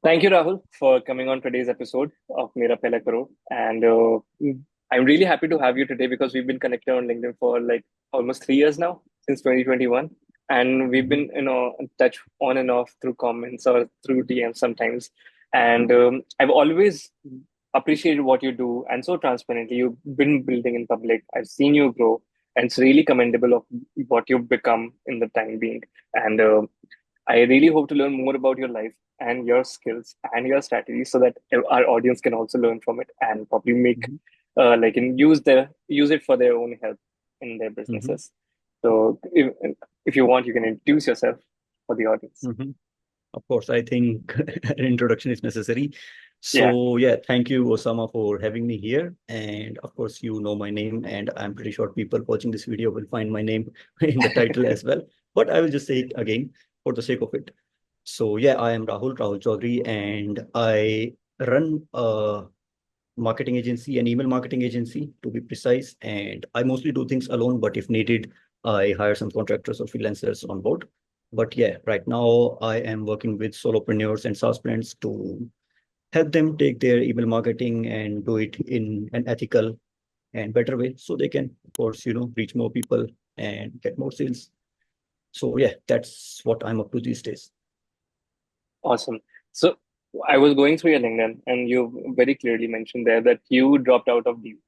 Thank you, Rahul, for coming on today's episode of Mera Pehla Crore. And I'm really happy to have you today because we've been connected on LinkedIn for like almost 3 years now, since 2021. And we've Mhm. been, in touch on and off through comments or through DMs sometimes. And I've always appreciated what you do and so transparently. You've been building in public. I've seen you grow, and it's really commendable of what you've become in the time being. And I really hope to learn more about your life and your skills and your strategies so that our audience can also learn from it and probably make Mhm. and use it for their own help in their Mhm. businesses. So if you want, you can introduce yourself for the audience. Mhm. Of course, I think an introduction is necessary. Yeah. So, yeah, thank you, Osama, for having me here. And of course, you know my name, and I'm pretty sure people watching this video will find my name in the title as well. But I will just say it again for the sake of it. So, yeah, I am Rahul Choudhary, and I run a marketing agency, an email marketing agency to be precise. And I mostly do things alone, but if needed, I hire some contractors or freelancers on board. But yeah, right now I am working with solopreneurs and SaaS brands to help them take their email marketing and do it in an ethical and better way so they can, of course, reach more people and get more sales. So yeah, that's what I'm up to these days. Awesome. So I was going through your LinkedIn and you very clearly mentioned there that you dropped out of DU.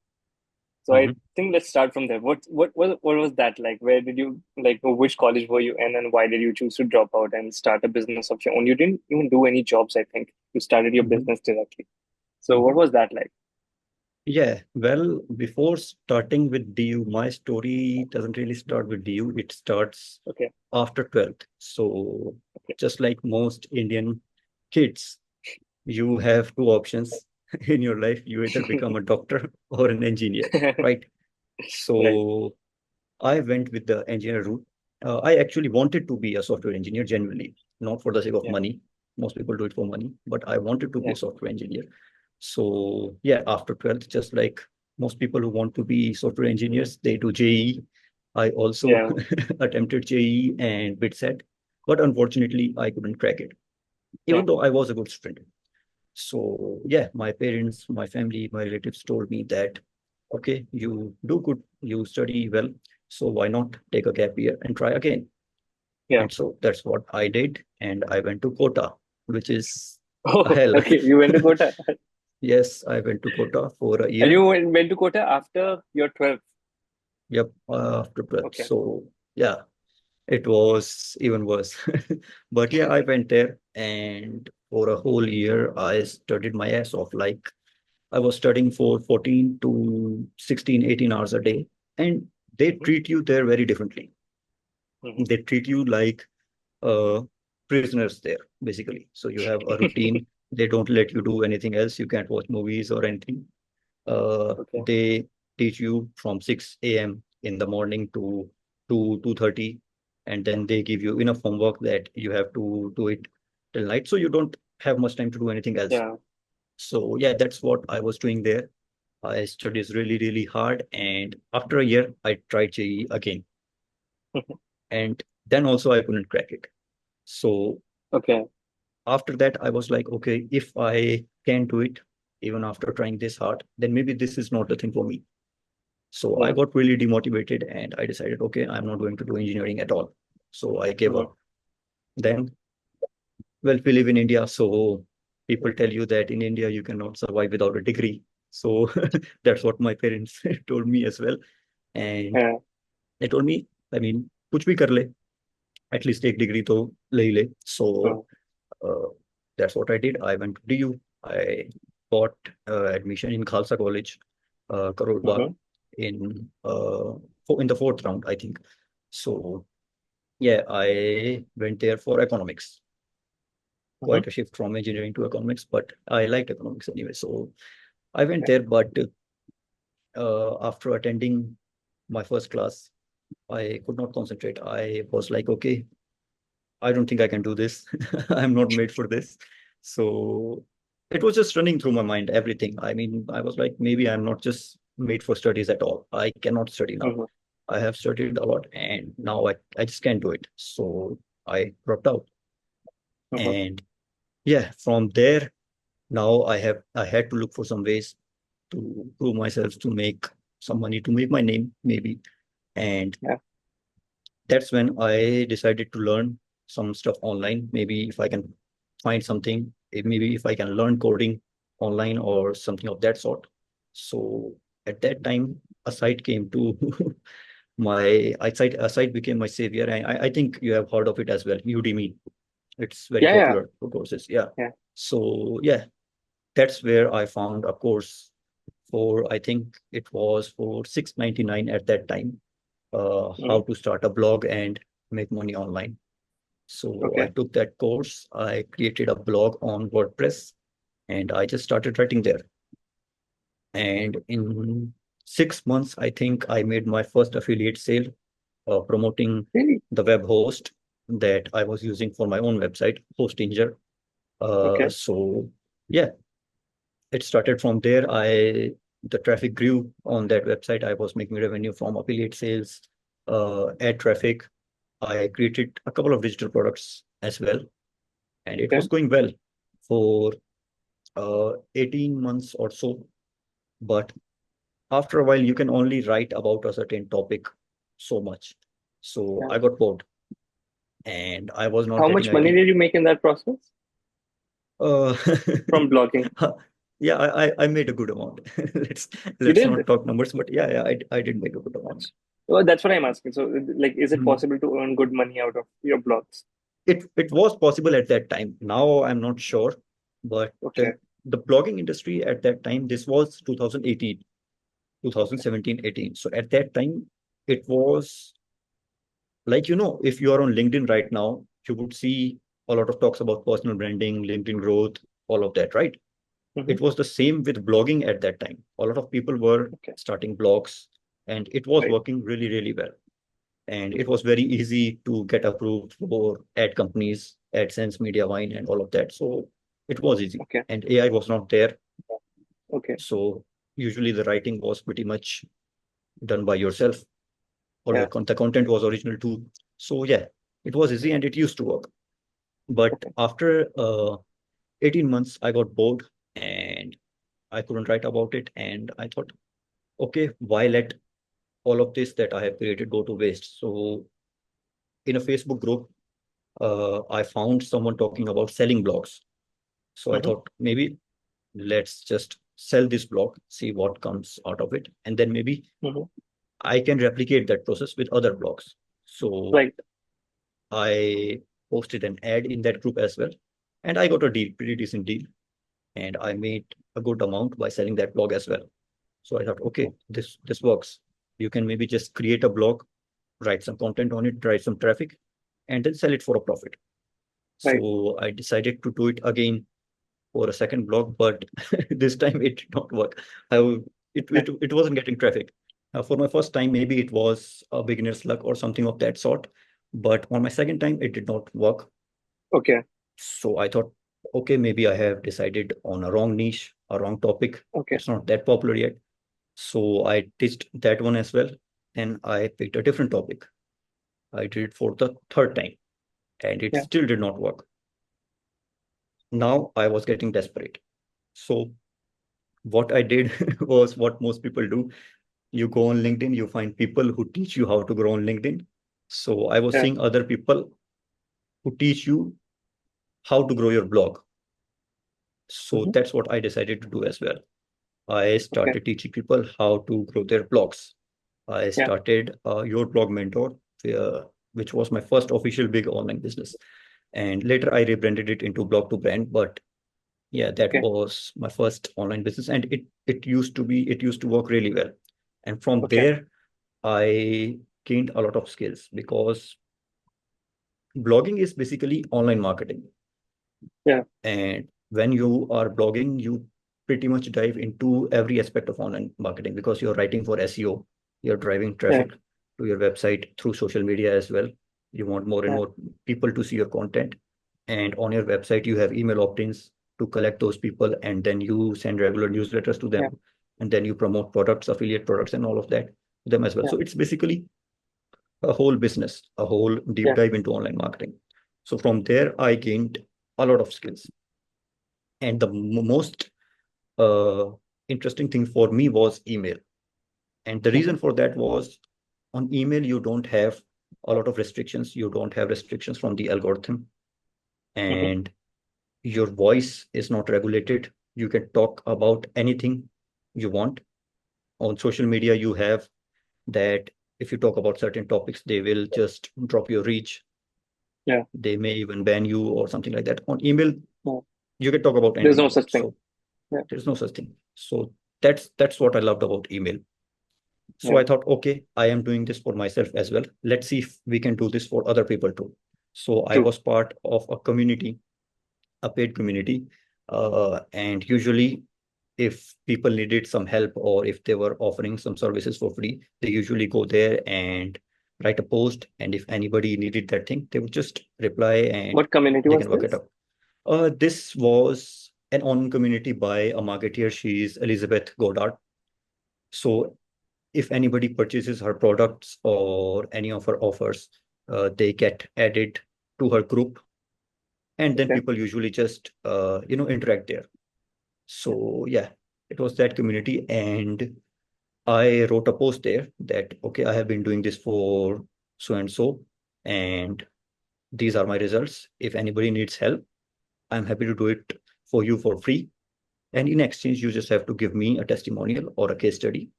So I Mhm. think let's start from there. What was that like? Where did you like? Which college were you in, and why did you choose to drop out and start a business of your own? You didn't even do any jobs. I think you started your Mhm. business directly. So what Mhm. was that like? Yeah, well, before starting with DU, my story doesn't really start with DU. It starts Okay, after 12th. So okay, just like most Indian kids, you have two options in your life. You either become a doctor or an engineer, right? right. So I went with the engineer route. I actually wanted to be a software engineer genuinely, not for the sake of Yeah, money. Most people do it for money, but I wanted to be yeah, a software engineer. So yeah, after 12th, just like most people who want to be software engineers, they do JEE. I also yeah, attempted JEE and BitSat, but unfortunately, I couldn't crack it, yeah. even though I was a good student. So yeah, my parents, my family, my relatives told me that, okay, you do good, you study well, so why not take a gap year and try again? Yeah. And so that's what I did, and I went to Kota, which is a Oh, hell. okay. You went to Kota, Yes, I went to Kota for a and year. you went to Kota after your 12th. Yep, after 12. Okay. So yeah, it was even worse. But yeah, I went there, and for a whole year, I studied my ass off. Like I was studying for 14 to 16, 18 hours a day. And they Hmm. treat you there very differently. Hmm. They treat you like uh, prisoners there, basically. So you have a routine. They don't let you do anything else. You can't watch movies or anything. Okay. They teach you from 6 a.m. in the morning to 2:30, and then they give you enough homework that you have to do it till night. So you don't have much time to do anything else. Yeah. So yeah, that's what I was doing there. I studied really, really hard. And after a year, I tried JEE again. And then also I couldn't crack it. So Okay. after that, I was like, okay, if I can do it, even after trying this hard, then maybe this is not the thing for me. So I Yeah. got really demotivated and I decided, okay, I'm not going to do engineering at all. So I gave Hmm. up. Then, well, we live in India. So people tell you that in India, you cannot survive without a degree. So that's what my parents told me as well. And Yeah. they told me, I mean, कुछ भी कर ले, at least एक degree तो ले ही ले. So Hmm. uh, that's what I did. I went to DU. I got admission in Khalsa College, Karol Bagh, Hmm. in the fourth round, I think. So yeah, I went there for economics. Hmm. Quite a shift from engineering to economics, but I liked economics anyway. So I went Yeah. there, but after attending my first class, I could not concentrate. I was like, okay, I don't think I can do this. I'm not made for this. So it was just running through my mind, everything. I mean, I was like, maybe I'm not just made for studies at all. I cannot study now. Hmm. I have studied a lot and now I just can't do it. So I dropped out. Hmm. And yeah, from there, now I had to look for some ways to prove myself, to make some money, to make my name, maybe. And Yeah. that's when I decided to learn some stuff online. Maybe if I can find something, maybe if I can learn coding online or something of that sort. So at that time, a site came to a site became my savior. And I think you have heard of it as well, Udemy. It's very Yeah. Yeah. popular for courses. Yeah. Yeah. So yeah, that's where I found a course for, I think it was for 6.99 at that time, how Mhm. to start a blog and make money online. So I Okay. took that course, I created a blog on WordPress, and I just started writing there. And in 6 months, I think I made my first affiliate sale, promoting Really? the web host that I was using for my own website, Hostinger. Okay. So yeah, it started from there. The traffic grew on that website. I was making revenue from affiliate sales, ad traffic. I created a couple of digital products as well, and it Okay. was going well for 18 months or so. But after a while, you can only write about a certain topic so much. So Yeah. I got bored, and I was not How getting much money ideas. did you make in that process Uh, from blogging? yeah, I made a good amount. Let's You let's not did? talk numbers, but yeah, I did make a good amount. Well, that's what I'm asking. So, like, is it Mhm. possible to earn good money out of your blogs? It was possible at that time. Now I'm not sure, but Okay. the blogging industry at that time, this was 2018, Okay. 2017, 18. So at that time, it was like, if you are on LinkedIn right now, you would see a lot of talks about personal branding, LinkedIn growth, all of that, right? Hmm. It was the same with blogging at that time. A lot of people were Okay. starting blogs, and it was Right. working really, really well. And it was very easy to get approved for ad companies, AdSense, Mediavine, and all of that. So it was easy. Okay. And AI was not there. Okay. So usually the writing was pretty much done by yourself, or Yeah. the content was original too. So yeah, it was easy and it used to work. But Okay. after 18 months, I got bored and I couldn't write about it. And I thought, okay, why let all of this that I have created go to waste? So in a Facebook group, I found someone talking about selling blogs. So I Hmm. thought maybe let's just sell this blog, see what comes out of it, and then maybe Hmm. I can replicate that process with other blogs. So Right. I posted an ad in that group as well, and I got a deal, pretty decent deal, and I made a good amount by selling that blog as well. So I thought, okay, this works. You can maybe just create a blog, write some content on it, drive some traffic, and then sell it for a profit. Right. So I decided to do it again for a second blog, but this time it did not work. I, Okay. it wasn't getting traffic. For my first time, maybe it was a beginner's luck or something of that sort. But on my second time, it did not work. Okay. So I thought, okay, maybe I have decided on a wrong niche, a wrong topic. Okay. It's not that popular yet. So I ditched that one as well. Then I picked a different topic. I did it for the third time, and it Yeah. still did not work. Now I was getting desperate. So what I did was what most people do. You go on LinkedIn, you find people who teach you how to grow on LinkedIn. So I was Yeah. seeing other people who teach you how to grow your blog. So Hmm. that's what I decided to do as well. I Okay. started teaching people how to grow their blogs. I Yeah. started Your Blog Mentor, which was my first official big online business. And later I rebranded it into Blog to Brand. But yeah, that Okay. was my first online business, and it used to work really well. And from Okay. there, I gained a lot of skills because blogging is basically online marketing. Yeah. And when you are blogging, you pretty much dive into every aspect of online marketing because you're writing for SEO, you're driving Yeah. traffic to your website through social media as well. You want more and Yeah. more people to see your content. And on your website, you have email opt-ins to collect those people, and then you send regular newsletters to Yeah. them. And then you promote products, affiliate products, and all of that to them as well. Yeah. So it's basically a whole business, a whole deep Yeah. dive into online marketing. So from there, I gained a lot of skills. And the most uh, interesting thing for me was email. And the Hmm. reason for that was on email, you don't have a lot of restrictions. You don't have restrictions from the algorithm, Hmm. and your voice is not regulated. You can talk about anything you want. On social media, you have that if you talk about certain topics, they will just drop your reach. Yeah. They may even ban you or something like that. On email, Yeah. you can talk about There's anything no you want. such thing. So Yeah. there's no such thing. So that's what I loved about email. So Yeah. I thought, okay, I am doing this for myself as well. Let's see if we can do this for other people too. So I True. was part of a community, a paid community. And usually, if people needed some help or if they were offering some services for free, they usually go there and write a post. And if anybody needed that thing, they would just reply and What community they was can work it this? out. This was an online community by a marketeer. She's Elizabeth Goddard. So if anybody purchases her products or any of her offers, they get added to her group, and then Okay. people usually just interact there. Yeah. So yeah, it was that community, and I wrote a post there that okay, I have been doing this for so and so, and these are my results. If anybody needs help, I'm happy to do it for you for free. And in exchange, you just have to give me a testimonial or a case study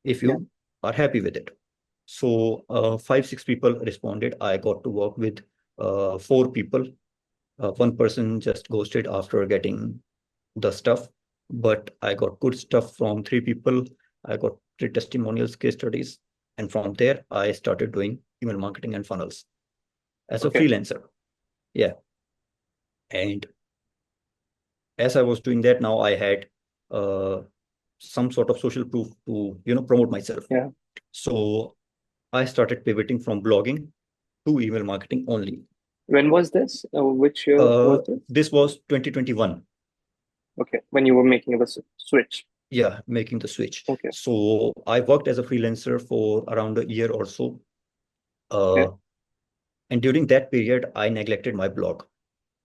if Yeah. you are happy with it. So 5, 6 people responded. I got to work with 4 people. One person just ghosted after getting the stuff, but I got good stuff from 3 people. I got 3 testimonials, case studies, and from there I started doing email marketing and funnels as a Okay. freelancer. Yeah, and as I was doing that, now I had uh, some sort of social proof to promote myself. Yeah. So I started pivoting from blogging to email marketing only. When was this? Which year was this? This was 2021. Okay. When you were making the switch. Yeah, making the switch. Okay. So I worked as a freelancer for around a year or so. Okay. Uh, and during that period, I neglected my blog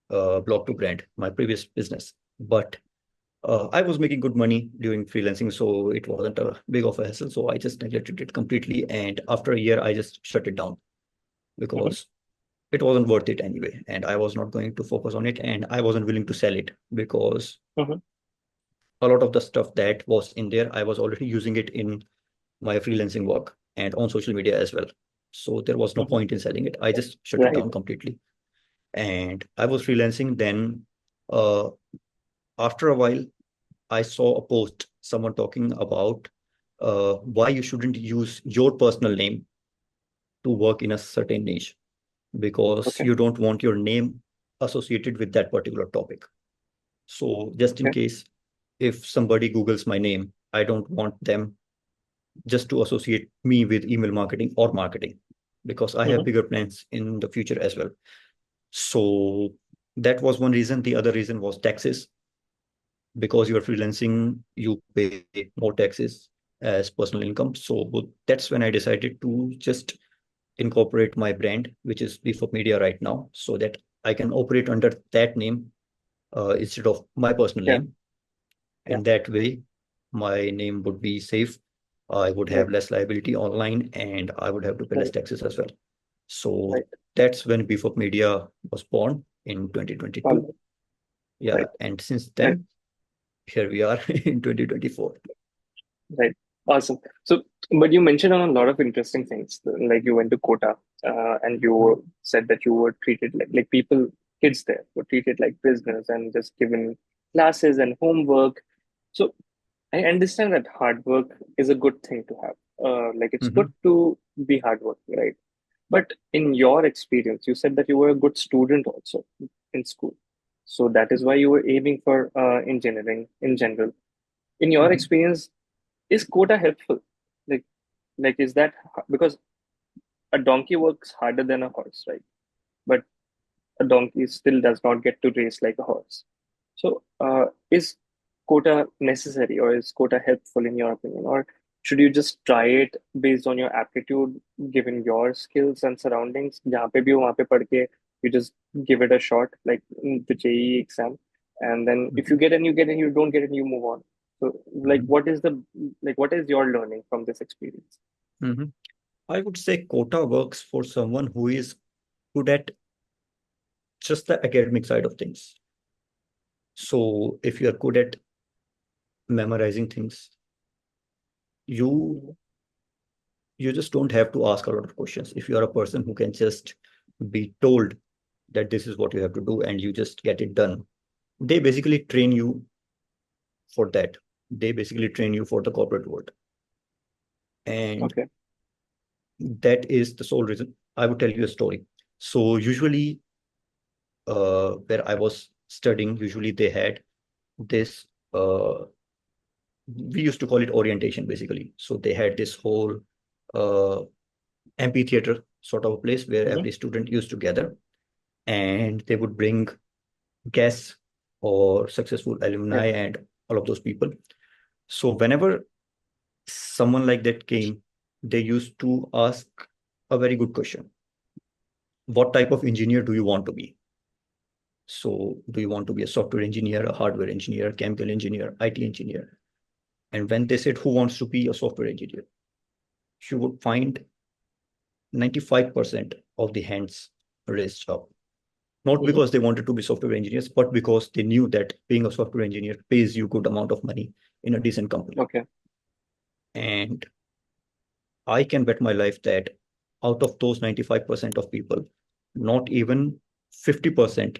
to brand, my previous business. But I was making good money during freelancing, so it wasn't a big of a hassle. So I just neglected it completely. And after a year, I just shut it down Hmm. because it wasn't worth it anyway. And I was not going to focus on it. And I wasn't willing to sell it because Hmm. a lot of the stuff that was in there, I was already using it in my freelancing work and on social media as well. So there was no Hmm. point in selling it. I just shut it Right. down completely. And I was freelancing. Then uh, after a while, I saw a post, someone talking about why you shouldn't use your personal name to work in a certain niche because Okay. you don't want your name associated with that particular topic. So just in Okay. case if somebody Googles my name, I don't want them just to associate me with email marketing or marketing because I have Hmm. bigger plans in the future as well. So that was one reason. The other reason was taxes. Because you are freelancing, you pay more taxes as personal income. So that's when I decided to just incorporate my brand, which is Beef Media right now, so that I can operate under that name instead of my personal Yeah. name. Yeah. In that way, my name would be safe. I would Right. have less liability online and I would have to pay less Right. taxes as well. So Right. that's when Beef Media was born in All 2022. right. Yeah, Right. and since Right. then, here we are in 2024. Right. Awesome. So, but you mentioned on a lot of interesting things, like you went to Kota, and you said that you were treated like people, kids there were treated like prisoners and just given classes and homework. So I understand that hard work is a good thing to have. Like it's good Mhm. to be hardworking, right? But in your experience, you said that you were a good student also in school. So that is why you were aiming for engineering in general. In your Mhm. experience, is quota helpful? Like, is that because a donkey works harder than a horse, right? But a donkey still does not get to race like a horse. So, is quota necessary or is quota helpful in your opinion? Or should you just try it based on your aptitude, given your skills and surroundings? जहाँ पे भी हो वहाँ पे पढ़ के, you just give it a shot, like in the JEE exam. And then if Mhm. you get in, you get in. You don't get in, you move on. So, like, Mhm. what is your learning from this experience? Mhm. I would say quota works for someone who is good at just the academic side of things. So if you are good at memorizing things, you Mhm. you just don't have to ask a lot of questions. If you are a person who can just be told that this is what you have to do and you just get it done, they basically train you for that. They basically train you for the corporate world. And Okay. that is the sole reason. I would tell you a story. So usually, where I was studying, usually they had this, we used to call it orientation basically. So they had this whole uh, amphitheater sort of a place where Hmm. every student used to gather, and they would bring guests or successful Yeah. alumni and all of those people. So whenever someone like that came, they used to ask a very good question. What type of engineer do you want to be? So do you want to be a software engineer, a hardware engineer, chemical engineer, IT engineer? And when they said who wants to be a software engineer, you would find 95% of the hands raised up. Not Hmm. because they wanted to be software engineers, but because they knew that being a software engineer pays you good amount of money in a decent company. Okay. And I can bet my life that out of those 95% of people, not even 50%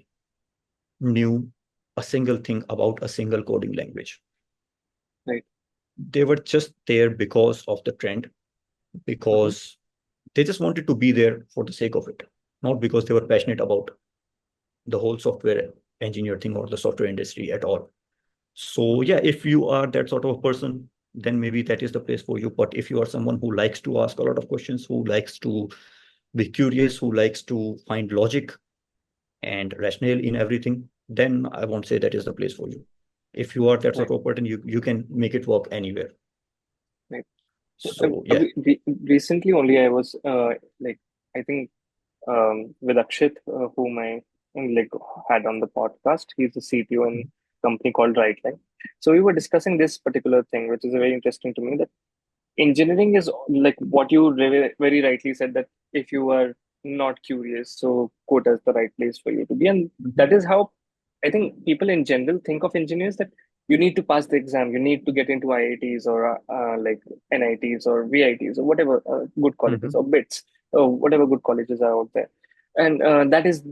knew a single thing about a single coding language. Right. They were just there because of the trend, Hmm. because they just wanted to be there for the sake of it, not because they were passionate about the whole software engineer thing or the software industry at all. So yeah, if you are that sort of a person, then maybe that is the place for you. But if you are someone who likes to ask a lot of questions, who likes to be curious, who likes to find logic and rationale in everything, then I won't say that is the place for you. If you are that sort Right. of person, you can make it work anywhere. Right. So yeah. Recently, only I was like, I think with Akshit, whom I like had on the podcast. He's the CTO in a company called Rightline. So we were discussing this particular thing, which is very interesting to me. That engineering is like what you very rightly said, that if you are not curious, so Kota is the right place for you to be. And Mhm. that is how I think people in general think of engineers, that you need to pass the exam, you need to get into IITs or like NITs or VITs or whatever good colleges, Mhm. or BITS or whatever good colleges are out there. And that is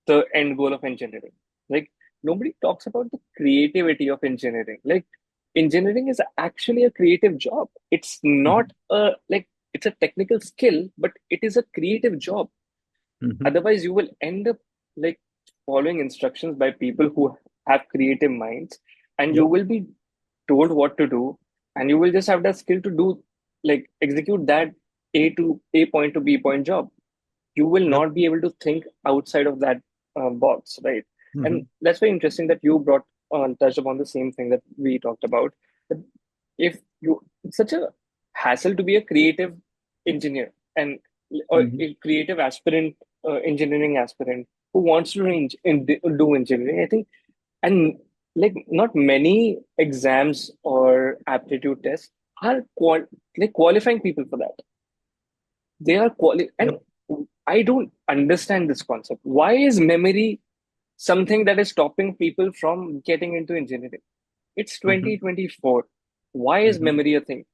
the end goal of engineering. Like, nobody talks about the creativity of engineering. Like, engineering is actually a creative job. It's not Mhm. a like, it's a technical skill, but it is a creative job. Mhm. Otherwise, you will end up like following instructions by people who have creative minds, and you Yep. will be told what to do, and you will just have that skill to do, like, execute that A point to B point job. You will Yep. not be able to think outside of that box, right? And Mhm. that's very interesting that you brought touched upon the same thing that we talked about. That if you, it's such a hassle to be a creative engineer, and or Mhm. a creative aspirant, engineering aspirant who wants to do engineering. I think, and like, not many exams or aptitude tests are like qualifying people for that. They are and Yep. I don't understand this concept. Why is memory something that is stopping people from getting into engineering? It's Mhm. 2024. Why is Mhm. memory a thing?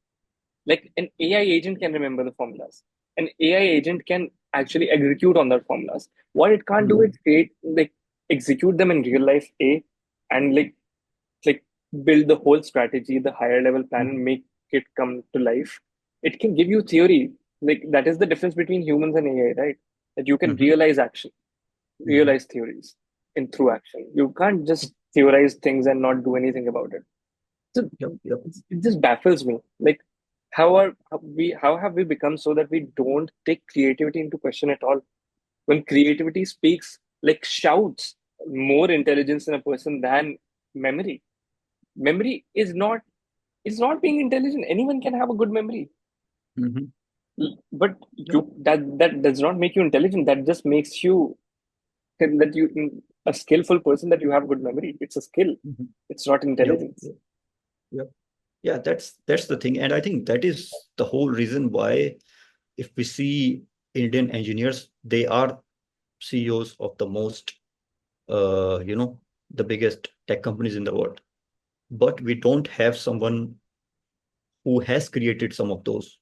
Like, an AI agent can remember the formulas. An AI agent can actually execute on their formulas. What it can't do is Mhm. create, like, execute them in real life, and like build the whole strategy, the higher level plan, Mhm. and make it come to life. It can give you theory. Like, that is the difference between humans and AI, right? That you can Mhm. realize action, Mhm. realize theories in through action. You can't just theorize things and not do anything about it. So Yep. Yep. it just baffles me. Like, how have we become so that we don't take creativity into question at all? When creativity speaks, like, shouts more intelligence in a person than memory. Memory is not being intelligent. Anyone can have a good memory, but Yep. that does not make you intelligent. That just makes you that you a skillful person that you have good memory. It's a skill. Mhm. It's not Yep. intelligence. Yep. Yep. Yeah, that's the thing. And I think that is the whole reason why if we see Indian engineers, they are CEOs of the most the biggest tech companies in the world. But we don't have someone who has created some of those,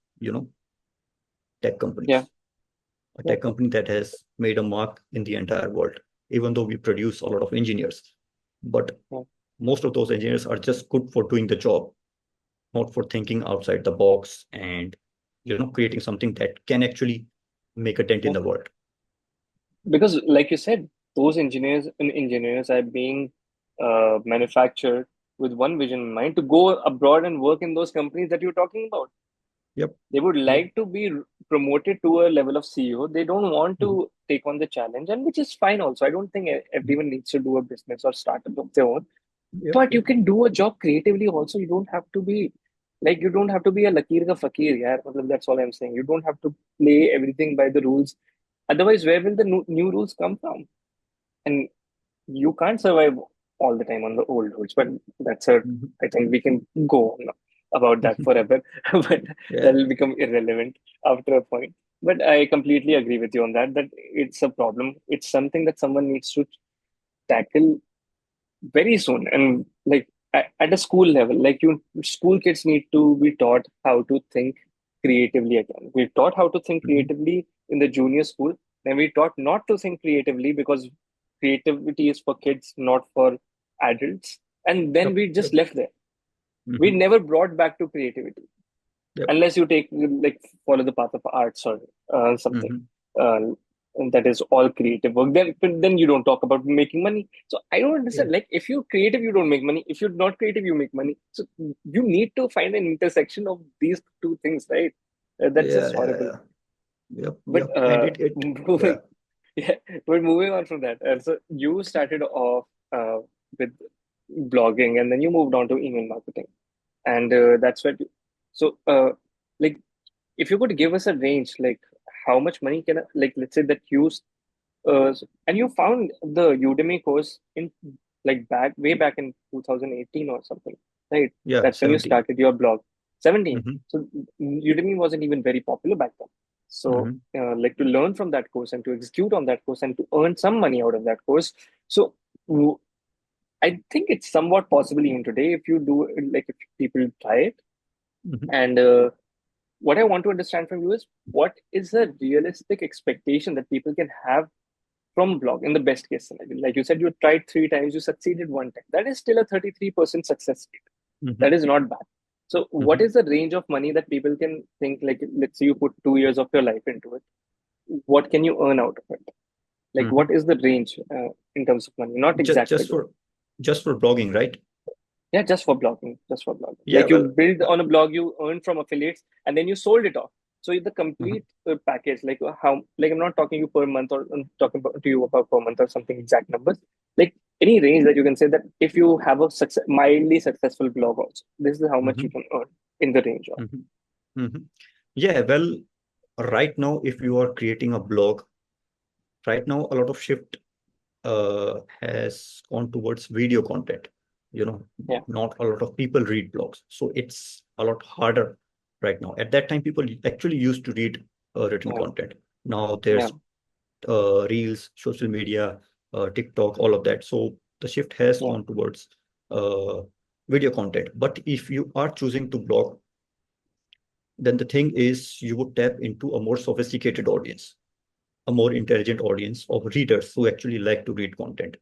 tech Yeah, companies. A yeah, tech company that has made a mark in the entire world, even though we produce a lot of engineers. But yeah, most of those engineers are just good for doing the job, not for thinking outside the box and creating something that can actually make a dent in yeah. the world. Because, like you said, those engineers are being manufactured with one vision in mind to go abroad and work in those companies that you're talking about. Yep. They would Yep. like to be promoted to a level of CEO. They don't want Mhm. to take on the challenge, and which is fine also. I don't think everyone needs to do a business or startup of their own. Yep. But you Yep. can do a job creatively also. You don't have to be like you don't have to be a lakir ka fakir. Yeah, that's all I'm saying. You don't have to play everything by the rules. Otherwise, where will the new rules come from? And you can't survive all the time on the old rules. But that's a, Mhm. I think we can go on about that forever, but that Yeah. will become irrelevant after a point. But I completely agree with you on that, that it's a problem. It's something that someone needs to tackle very soon. And like at a school level, like you, school kids need to be taught how to think creatively again. We taught how to think Mhm. creatively in the junior school, then we taught not to think creatively because creativity is for kids, not for adults. And then Yep. we just Yep. left there. We Mhm. never brought back to creativity Yep. unless you take like follow the path of arts or something Mhm. uh, that is all creative work. Then you don't talk about making money. So I don't Yeah. understand. Like if you're creative, you don't make money. If you're not creative, you make money. So you need to find an intersection of these two things, right? That's Yeah. just Yeah. horrible. Yeah. Yep. But Yep. And it yeah. moving, yeah, but moving on from that, so you started off with blogging, and then you moved on to email marketing, and that's what. So, like, if you could give us a range, like how much money can, like, let's say that you, and you found the Udemy course in like way back in 2018 or something, right? Yeah. That's when you 17. started your blog. 17. Mhm. So Udemy wasn't even very popular back then. So, Mhm. like to learn from that course and to execute on that course and to earn some money out of that course. So, w- I think it's somewhat possible even today if you do, like, if people try it. Mhm. And what I want to understand from you is what is a realistic expectation that people can have from blog in the best case scenario? Like you said, you tried 3 times, you succeeded 1 time. That is still a 33% success rate. Mhm. That is not bad. So, what Mhm. is the range of money that people can think? Like, let's say you put 2 years of your life into it. What can you earn out of it? Like, what Mhm. is the range in terms of money? Not Just exact just figure. for just for blogging, right? Yeah, just for blogging, just for blogging. Yeah. Like you Well. build on a blog, you earn from affiliates, and then you sold it off. So the Mhm. complete package, like how, like I'm not talking you per month or I'm talking to you about per month or something exact numbers. Like any range that you can say that if you have a mildly successful blog also, this is how much you Mhm. can earn in the range of. Mhm. Mhm. Yeah. Well, right now, if you are creating a blog, right now a lot of shift has gone towards video content. You know, Yeah, not a lot of people read blogs, so it's a lot harder right now. At that time, people actually used to read written yeah, content. Now yeah, there's reels, social media, TikTok, all of that. So the shift has yeah, gone towards uh, video content. But if you are choosing to blog, then the thing is you would tap into a more sophisticated audience, a more intelligent audience of readers who actually like to read content.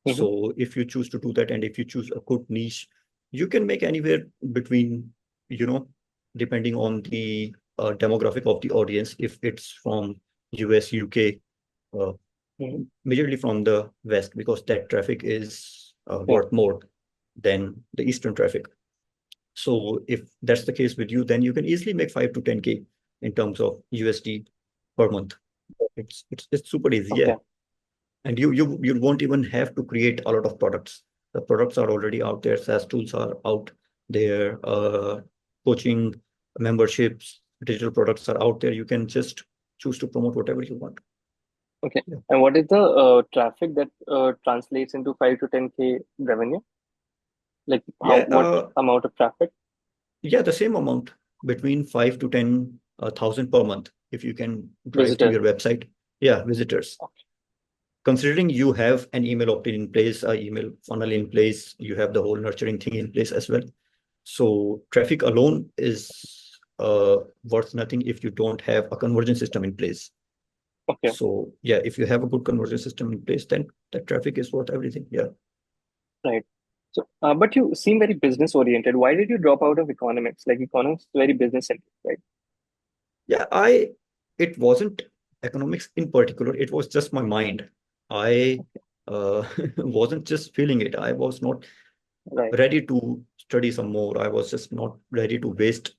hmm, So if you choose to do that, and if you choose a good niche, you can make anywhere between, you know, depending on the demographic of the audience, if it's from US, UK, uh, hmm, majorly from the West, because that traffic is yeah, worth more than the Eastern traffic. So if that's the case with you, then you can easily make 5 to 10K in terms of USD per month. It's super easy, yeah. okay, And you won't even have to create a lot of products. The products are already out there. SaaS tools are out there. Coaching, memberships, digital products are out there. You can just choose to promote whatever you want. Okay. Yeah, And what is the traffic that translates into 5 to 10K revenue? Like how, yeah, what amount of traffic? yeah, the same amount between 5 to 10 thousand per month if you can drive to Visitors. your website. Yeah, visitors. Okay. Considering you have an email opt-in in place, a email funnel in place, you have the whole nurturing thing in place as well. So traffic alone is worth nothing if you don't have a conversion system in place. Okay. So yeah, if you have a good conversion system in place, then that traffic is worth everything. Yeah. Right. So, but you seem very business oriented. Why did you drop out of economics? Like economics is very business centric, right? Yeah, it wasn't economics in particular, it was just my mind. I wasn't just feeling it. I was not Right. ready to study some more. I was just not ready to waste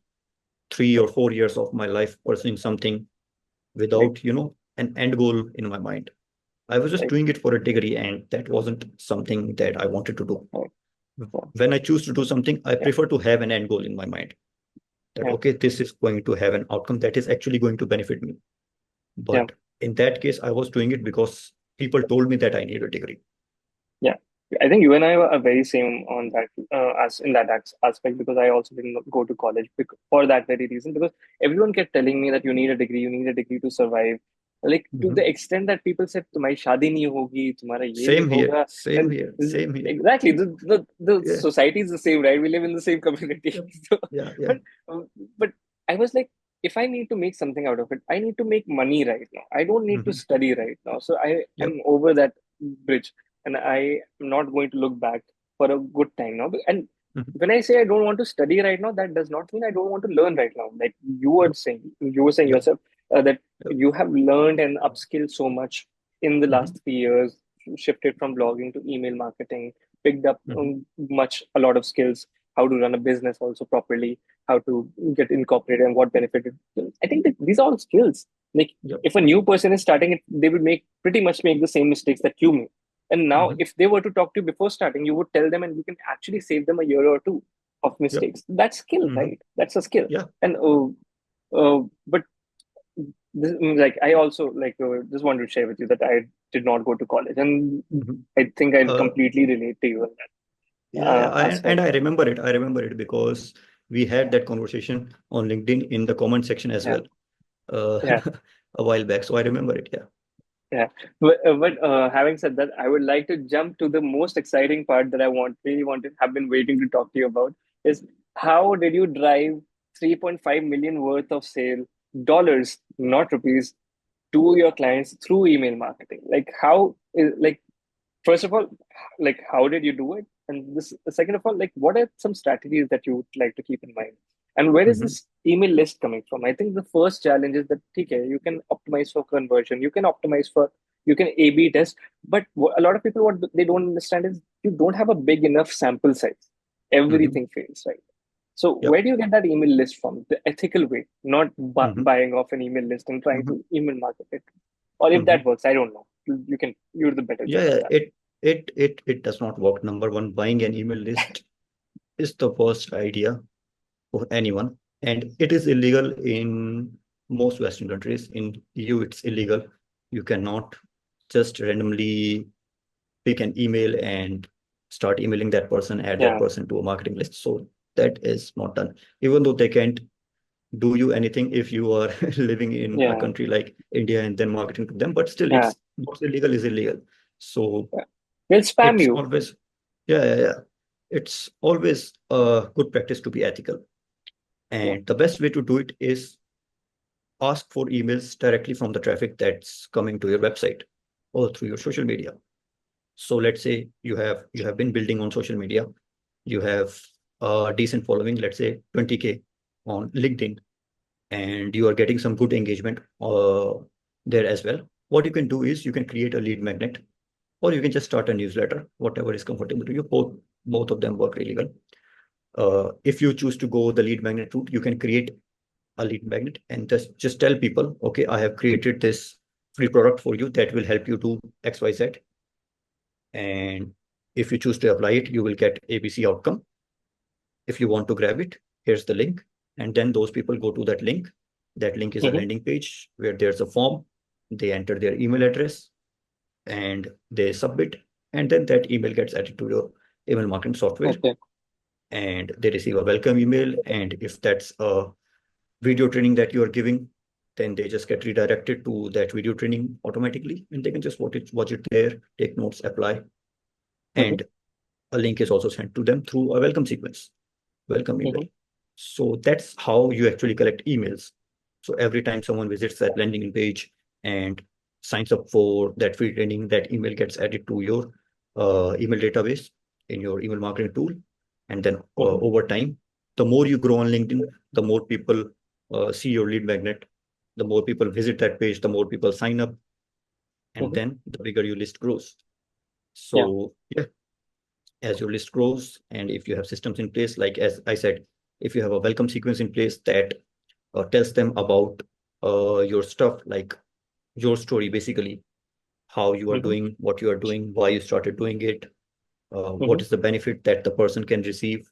3 or 4 years of my life pursuing something Right. without, an end goal in my mind. I was just Right. doing it for a degree, and that wasn't something that I wanted to do. Right. Yeah. When I choose to do something, I Yeah. prefer to have an end goal in my mind that, Yeah. okay, this is going to have an outcome that is actually going to benefit me. Yeah. But in that case, I was doing it because people told me that I need a degree. Yeah, I think you and I are very same on that as in that aspect because I also didn't go to college for that very reason because everyone kept telling me that you need a degree to survive. Like to Mhm. the extent that people said, "तुम्हारी शादी नहीं होगी, तुम्हारा ये नहीं Same here, होगा," same and here, same here. exactly the Yeah, society is the same, right? We live in the same community. yep, So, yeah, yeah. but but I was like, if I need to make something out of it, I need to make money right now. I don't need to Hmm. study right now. So I Yep. am over that bridge and I am not going to look back for a good time now. And Hmm. when I say I don't want to study right now, that does not mean I don't want to learn right now. Like Yep. you were saying Yep. yourself that Yep. you have learned and upskilled so much in the Hmm. last 3 years, shifted from blogging to email marketing, picked up Hmm. a lot of skills, how to run a business also properly, how to get incorporated and what benefited. I think that these are all skills. Like Yep. if a new person is starting it, they will make pretty much make the same mistakes that you made. And now, Hmm. if they were to talk to you before starting, you would tell them, and you can actually save them a year or two of Yep. mistakes. That's skill, Hmm. right? That's a skill. Yeah. And but like I also just wanted to share with you that I did not go to college, and Hmm. I think I Uh, completely relate to you in that yeah, yeah. And aspect. I remember it. I remember it because we had that conversation on LinkedIn in the comment section as Yeah, well, uh, yeah. a while back. So I remember it. Yeah. Yeah, but having said that, I would like to jump to the most exciting part that really wanted, have been waiting to talk to you about is how did you drive 3.5 million worth of sale dollars, not rupees, to your clients through email marketing? Like how is like first of all, like how did you do it? And this second of all, like what are some strategies that you would like to keep in mind? And where is Hmm. this email list coming from? I think the first challenge is that okay, you can optimize for conversion, you can A/B test, but a lot of people what they don't understand is you don't have a big enough sample size. Hmm. Everything fails, right? So Yep. where do you get that email list from? The ethical way, not Hmm. buying off an email list and trying Hmm. to email market it. Or if Hmm. that works, I don't know. You're the better Yeah, judge of yeah, that. it does not work. Number one, buying an email list is the worst idea for anyone, and it is illegal in most Western countries. In EU, it's illegal. You cannot just randomly pick an email and start emailing that person, add that Yeah, person to a marketing list. So that is not done. Even though they can't do you anything if you are living in a yeah, country like India and then marketing to them, but still, yeah. it's what's illegal is illegal. So Yeah. They'll spam it's you. always, yeah, yeah, yeah. It's always a good practice to be ethical. Yeah. And the best way to do it is ask for emails directly from the traffic that's coming to your website or through your social media. So let's say you have been building on social media, you have a decent following, let's say 20K on LinkedIn, and you are getting some good engagement there as well. What you can do is you can create a lead magnet, or you can just start a newsletter, whatever is comfortable to you. Both of them work really well. If you choose to go the lead magnet route, you can create a lead magnet and just tell people, okay, I have created this free product for you that will help you do XYZ. And if you choose to apply it, you will get ABC outcome. If you want to grab it, here's the link. And then those people go to that link. That link is a Hmm. landing page where there's a form. they enter their email address and they submit, and then that email gets added to your email marketing software, Okay. and they receive a welcome email. And if that's a video training that you are giving, then they just get redirected to that video training automatically, and they can just watch it there, take notes, apply. Mm-hmm. And a link is also sent to them through a welcome sequence, welcome email. Mm-hmm. So that's how you actually collect emails. So every time someone visits that landing page and signs up for that free training, that email gets added to your email database in your email marketing tool. And then Mm-hmm. over time, the more you grow on LinkedIn, the more people see your lead magnet, the more people visit that page, the more people sign up, and Mm-hmm. then the bigger your list grows. Yeah. So yeah, as your list grows, and if you have systems in place, like as I said, if you have a welcome sequence in place that tells them about your stuff, like your story, basically, how you are Mm-hmm. doing, what you are doing, why you started doing it, Mm-hmm. what is the benefit that the person can receive,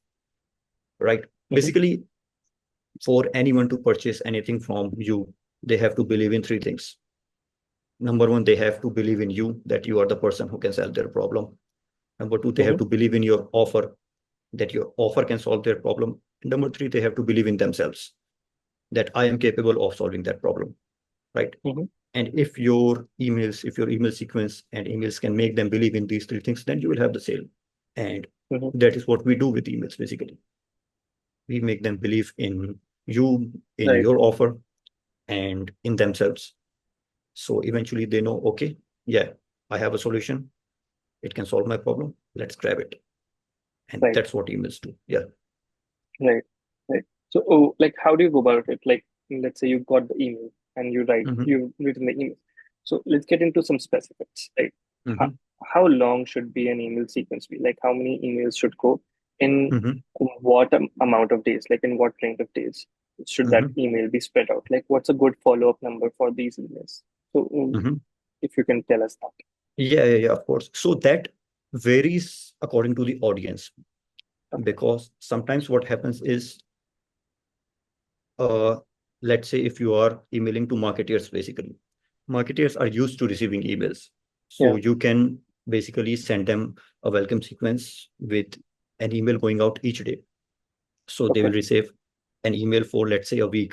right? Mm-hmm. Basically, for anyone to purchase anything from you, they have to believe in three things. Number one, they have to believe in you, that you are the person who can solve their problem. Number two, they have Mm-hmm. to believe in your offer, that your offer can solve their problem. And number three, they have to believe in themselves, that I am capable of solving that problem, right? Mm-hmm. And if your emails, if your email sequence and emails can make them believe in these three things, then you will have the sale. And Mm-hmm. that is what we do with emails, basically. We make them believe in you, in Right. your offer, and in themselves. So eventually they know, okay, yeah, I have a solution. It can solve my problem. Let's grab it. And Right. that's what emails do. Yeah. Right. Right. So, oh, like, how do you go about it? Like, let's say you got the email and Mm-hmm. you've written the email. So let's get into some specifics. Like, how, Mm-hmm. how long should be an email sequence be? Like, how many emails should go in Mm-hmm. what amount of days? Like, in what length of days should that Mm-hmm. email be spread out? Like, what's a good follow-up number for these emails? So, Mm-hmm. if you can tell us that. Yeah, of course. So that varies according to the audience, Okay. because sometimes what happens is, uh, let's say if you are emailing to marketers, basically, marketers are used to receiving emails. So Yeah. you can basically send them a welcome sequence with an email going out each day. So they Okay. will receive an email for, let's say, a week,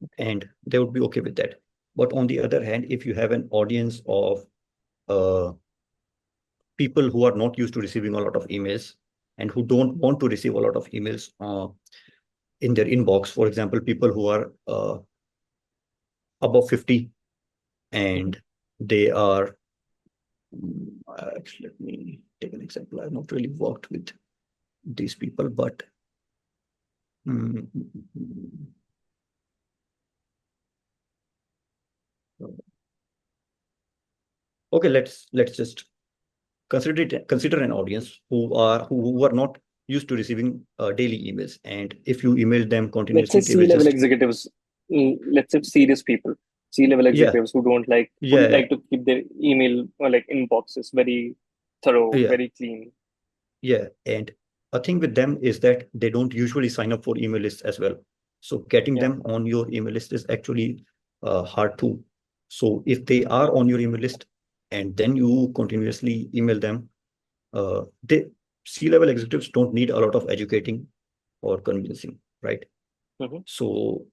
Okay. and they would be okay with that. But on the other hand, if you have an audience of uh, people who are not used to receiving a lot of emails and who don't want to receive a lot of emails in their inbox, for example, people who are above 50 Mm-hmm. and they are, actually, let me take an example. I've not really worked with these people, but mm, okay, let's just consider an audience who are not used to receiving daily emails, and if you email them Let's say continuously, they will C-level just, executives, let's say serious people, C-level yeah, executives who yeah, like to keep their email or like inboxes very thorough, yeah, very clean. yeah. And a thing with them is that they don't usually sign up for email lists as well. So getting Yeah. them on your email list is actually hard too. So if they are on your email list and then you continuously email them, they C-level executives don't need a lot of educating or convincing, right? Mm-hmm. So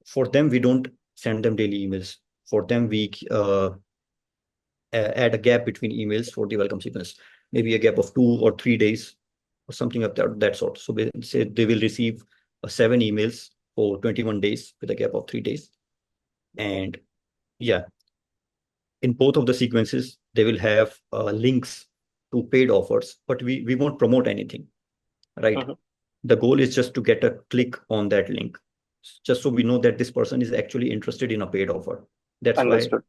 for them, we don't send them daily emails. For them, we add a gap between emails for the welcome sequence, maybe a gap of 2 or 3 days or something of that sort. So they say they will receive 7 emails for 21 days with a gap of 3 days. Okay. And yeah, in both of the sequences, they will have links to paid offers, but we won't promote anything, right? Mm-hmm. The goal is just to get a click on that link, just so we know that this person is actually interested in a paid offer. That's why Understood.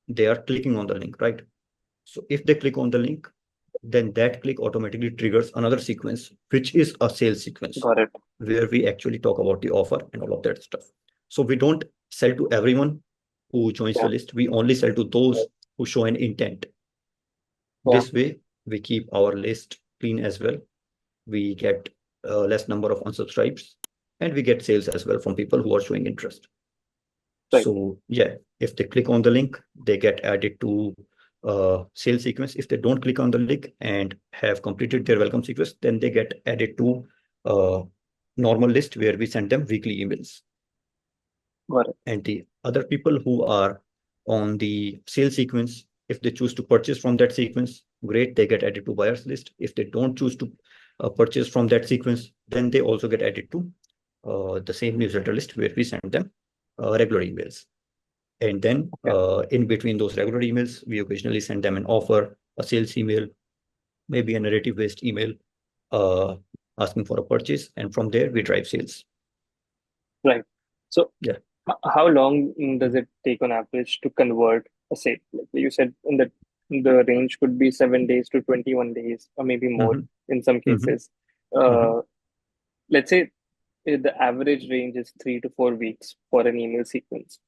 they are clicking on the link, right? So if they click on the link, then that click automatically triggers another sequence, which is a sales sequence, Got it. where we actually talk about the offer and all of that stuff. So we don't sell to everyone who joins the Yeah. list. We only sell to those who show an intent. Yeah. This way, we keep our list clean as well. We get a less number of unsubscribes, and we get sales as well from people who are showing interest. Right. So yeah, If they click on the link, they get added to sales sequence. If they don't click on the link and have completed their welcome sequence, then they get added to normal list where we send them weekly emails. Got it. And the other people who are on the sales sequence, if they choose to purchase from that sequence, great, they get added to buyers list. If they don't choose to purchase from that sequence, then they also get added to the same newsletter list where we send them regular emails. And then in between those regular emails, we occasionally send them an offer, a sales email, maybe a narrative-based email asking for a purchase. And from there, we drive sales. Right. So Yeah. how long does it take on average to convert a sale? Like you said, the range could be 7 days to 21 days, or maybe more Mhm, in some mhm, cases. mhm, Let's say the average range is 3 to 4 weeks for an email sequence.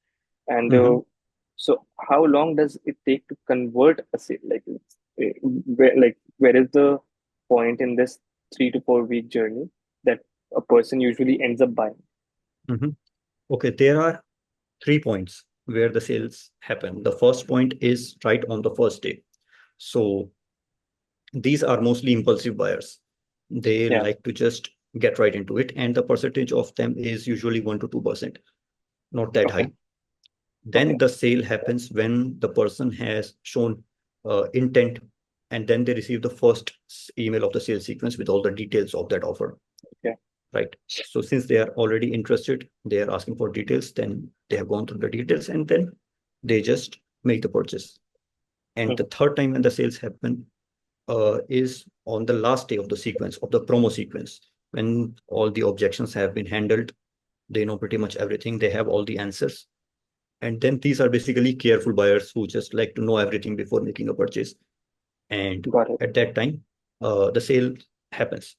And mhm. so, how long does it take to convert a sale? Where is the point in this 3 to 4 week journey that a person usually ends up buying? Mhm. Okay, there are 3 points where the sales happen. The first point is right on the first day. So these are mostly impulsive buyers. They Yeah. like to just get right into it, and the percentage of them is usually 1 to 2%, not that Okay. high. Then Okay. the sale happens when the person has shown intent, and then they receive the first email of the sales sequence with all the details of that offer. Okay. Right. So since they are already interested, they are asking for details, then they have gone through the details and then they just make the purchase. And the Mhm. third time when the sales happen is on the last day of the sequence, of the promo sequence, when all the objections have been handled. They know pretty much everything. They have all the answers. And then these are basically careful buyers who just like to know everything before making a purchase. And Got it. at that time, the sale happens.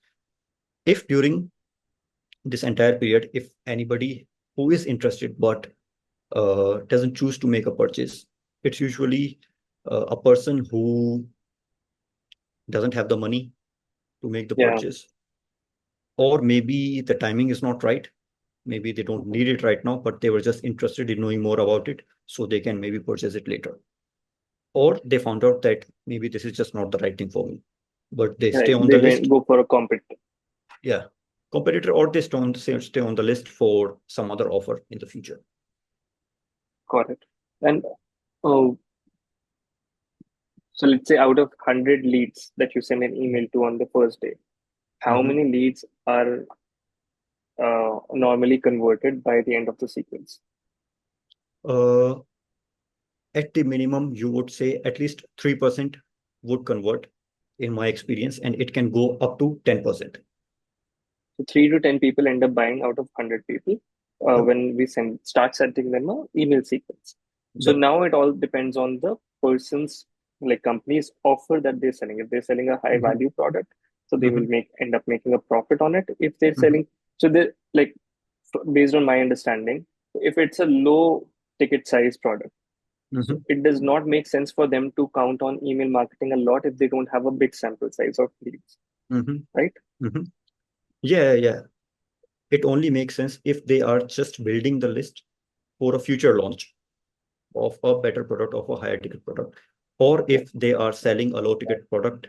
If during this entire period, if anybody who is interested but doesn't choose to make a purchase, it's usually a person who doesn't have the money to make the Yeah. purchase, or maybe the timing is not right. Maybe they don't Mhm. need it right now, but they were just interested in knowing more about it, so they can maybe purchase it later. Or they found out that maybe this is just not the right thing for me, but they Right. stay on the They list. go for a competitor. Yeah, competitor, or they stay on the list for some other offer in the future. Got it. And oh, so let's say out of 100 leads that you send an email to on the first day, how Mhm. many leads are normally converted by the end of the sequence? Uh, at the minimum, you would say at least 3% would convert in my experience, and it can go up to 10%. So 3 to 10 people end up buying out of 100 people Yep. when we start sending them a email sequence. So Yep. now it all depends on the person's like company's offer that they're selling. If they're selling a high Mhm. value product, so they will Mhm. end up making a profit on it. If they're Mhm. selling, so they like based on my understanding, if it's a low ticket size product, so Mhm. it does not make sense for them to count on email marketing a lot if they don't have a big sample size of leads, Mhm. right? Mhm. Yeah, yeah. It only makes sense if they are just building the list for a future launch of a better product, of a higher ticket product, or Okay. if they are selling a low ticket product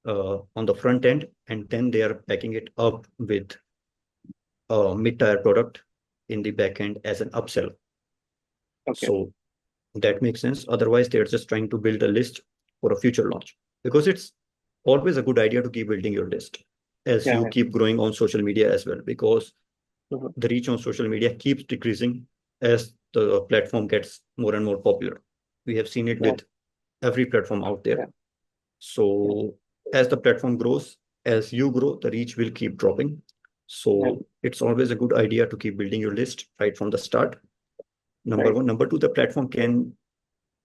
on the front end, and then they are packing it up with a mid-tier product in the back end as an upsell. Okay. So that makes sense. Otherwise, they're just trying to build a list for a future launch, because it's always a good idea to keep building your list as Yeah. you keep growing on social media as well, because Mhm. the reach on social media keeps decreasing as the platform gets more and more popular. We have seen it Yeah. with every platform out there. Yeah. Yeah. So as the platform grows, as you grow, the reach will keep dropping. Yeah. So it's always a good idea to keep building your list right from the start. Number Right. one. Number two, the platform can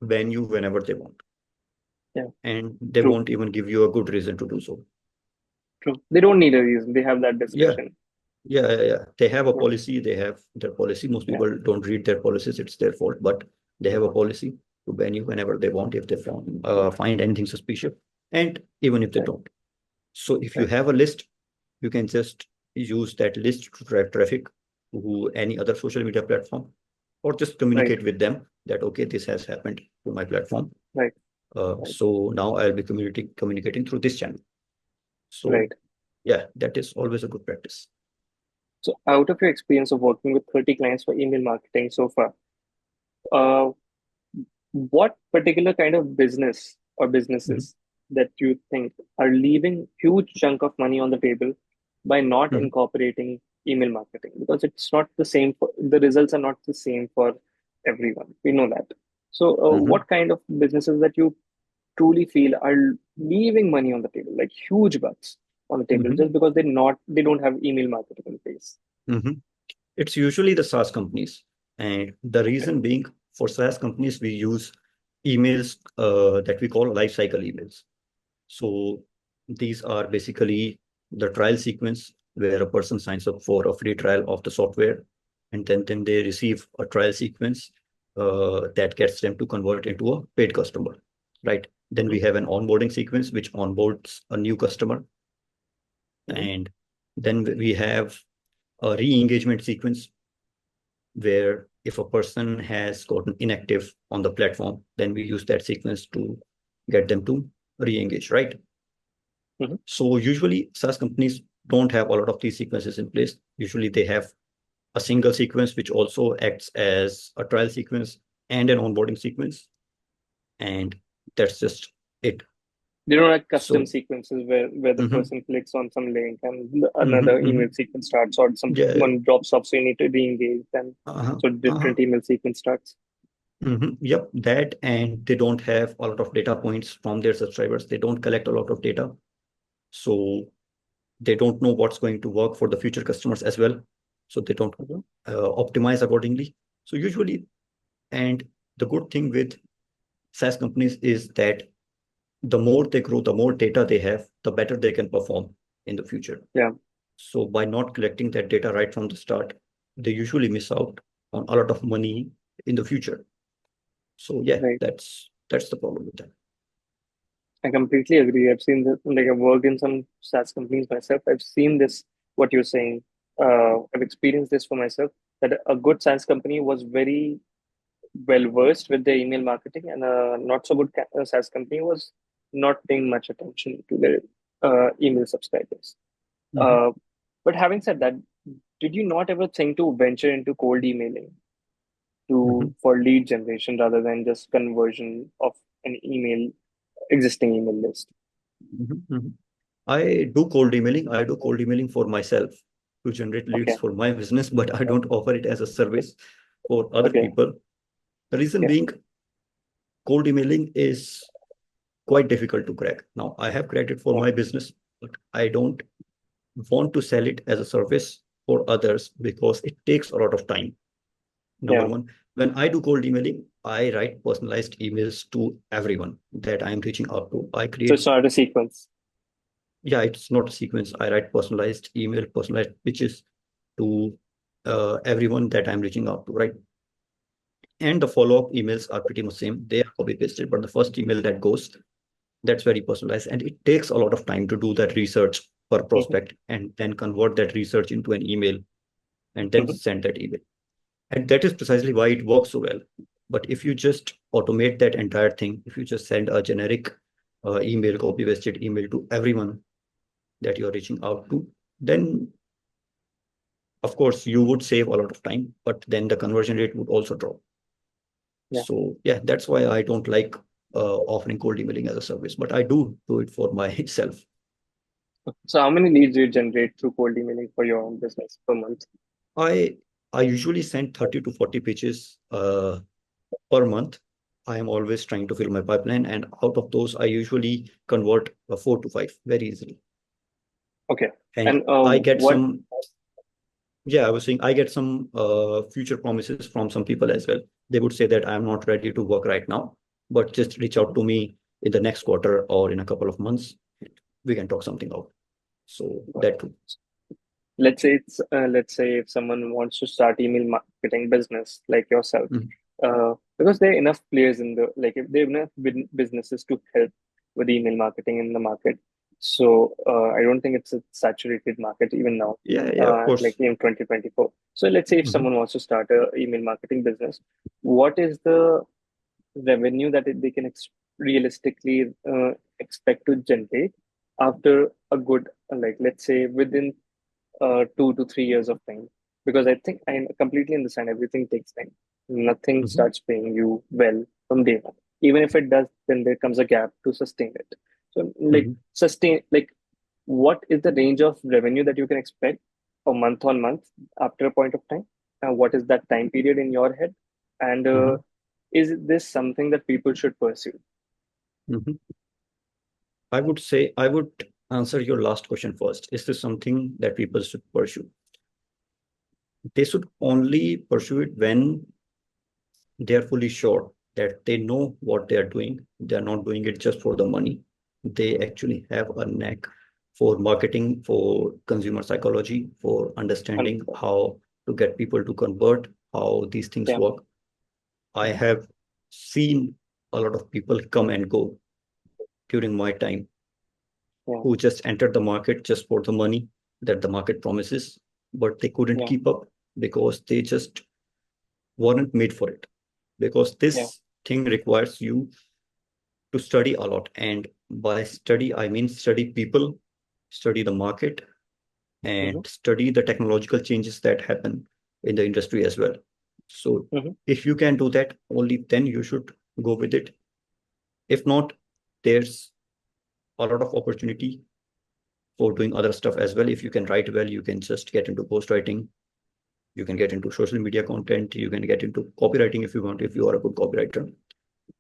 ban you whenever they want, Yeah. and they True. won't even give you a good reason to do so. True. They don't need a reason. They have that Yeah, discretion. yeah. They have a Yeah. policy. They have their policy. Most Yeah. people don't read their policies. It's their fault, but they have a policy to ban you whenever they want if they find anything suspicious, and even if they Right. don't. So if you Right. have a list, you can just use that list to drive traffic to any other social media platform, or just Right. communicate with them. that, okay, this has happened to my platform. Right. Right. So now I'll be communicating through this channel. So Right. yeah, that is always a good practice. So, out of your experience of working with 30 clients for email marketing so far, uh, what particular kind of business or Mhm, businesses that you think are leaving huge chunk of money on the table by not mhm, incorporating email marketing? Because it's not the same for the results are not the same for everyone. We know that. So, mhm, what kind of businesses that you truly feel are leaving money on the table, like huge bucks on the table, mhm, just because they don't have email marketing in place? mhm. It's usually the SaaS companies. And the Okay. reason being, for SaaS companies, we use emails that we call lifecycle emails. So these are basically the trial sequence where a person signs up for a free trial of the software, and then they receive a trial sequence that gets them to convert into a paid customer, right? Then Mhm. we have an onboarding sequence which onboards a new customer, Mhm. and then we have a re-engagement sequence where if a person has gotten inactive on the platform, then we use that sequence to get them to re-engage, right? Mhm. So usually SaaS companies don't have a lot of these sequences in place. Usually they have a single sequence which also acts as a trial sequence and an onboarding sequence, and that's just it. They don't have custom So sequences where the mhm, person clicks on some link and mhm, another email mhm. sequence starts, or Yeah, someone drops off, so you need to re-engage them. uh-huh, So uh-huh. different email sequence starts. Yep, that, and they don't have a lot of data points from their subscribers. They don't collect a lot of data. So they don't know what's going to work for the future customers as well. So they don't Mhm. optimize accordingly. So usually, and the good thing with SaaS companies is that the more they grow, the more data they have, the better they can perform in the future. Yeah. So by not collecting that data right from the start, they usually miss out on a lot of money in the future. So yeah, Right. that's the problem with that. I completely agree. I've seen this, like I've worked in some SaaS companies myself. I've seen this, what you're saying. I've experienced this for myself, that a good SaaS company was very well versed with their email marketing, and a not so good SaaS company was not paying much attention to their email subscribers. Mhm, Uh, but having said that, did you not ever think to venture into cold emailing to mhm, for lead generation rather than just conversion of an existing email list? mhm, mhm. I do cold emailing. I do cold emailing for myself to generate leads Okay. for my business, but I don't offer it as a service for other Okay. people. The reason Okay. being, cold emailing is quite difficult to crack. Now, I have cracked it for Yeah. my business, but I don't want to sell it as a service for others because it takes a lot of time. Number Yeah. one, when I do cold emailing, I write personalized emails to everyone that I am reaching out to. I So create, it's not a sequence. yeah, it's not a sequence. I write personalized email, personalized pitches to everyone that I'm reaching out to, right? And the follow-up emails are pretty much same. They are copy pasted, but the first email that goes, that's very personalized, and it takes a lot of time to do that research per Mhm. prospect and then convert that research into an email and then Mhm. send that email. And that is precisely why it works so well. But if you just automate that entire thing, if you just send a generic email, copy pasted email to everyone that you're reaching out to, then of course you would save a lot of time, but then the conversion rate would also drop. Yeah. So yeah, that's why I don't like offering cold emailing as a service, but I do it for myself. So how many leads do you generate through cold emailing for your own business per month? I I usually send 30 to 40 pitches per month. I am always trying to fill my pipeline, and out of those, I usually convert four to five very easily. Okay. And And I get what? some, yeah, I was saying I get some future promises from some people as well. They would say that I'm not ready to work right now, but just reach out Mhm. to me in the next quarter or in a couple of months. We can talk something out. So Got that it. too. Let's say if someone wants to start email marketing business like yourself, Mhm, because there are enough players in the, like if there are enough businesses to help with email marketing in the market. So I don't think it's a saturated market even now, Yeah, yeah, of like course. in 2024. So let's say if Mhm, someone wants to start a email marketing business, what is the revenue that they can realistically expect to generate after a good, like let's say within 2 to 3 years of time? Because I think I completely understand everything takes time. Nothing mhm, starts paying you well from day one. Even if it does, then there comes a gap to sustain it. So like mhm, sustain, like what is the range of revenue that you can expect for month on month after a point of time? And what is that time period in your head? And mhm, is this something that people should pursue? mhm. I would say I would answer your last question first. Is this something that people should pursue? They should only pursue it when they are fully sure that they know what they are doing. They are not doing it just for the money. They actually have a knack for marketing, for consumer psychology, for understanding 100%. how to get people to convert, how these things Yeah, work. I have seen a lot of people come and go during my time yeah, who just entered the market just for the money that the market promises, but they couldn't yeah, keep up because they just weren't made for it. Because yeah. this thing requires you to study a lot. And by study, I mean study people, study the market, Mm-hmm, and study the technological changes that happen in the industry as well. So mm-hmm, if you can do that, only then you should go with it. If not, there's a lot of opportunity for doing other stuff as well. If you can write well, you can just get into post writing. You can get into social media content. You can get into copywriting if you want, if you are a good copywriter.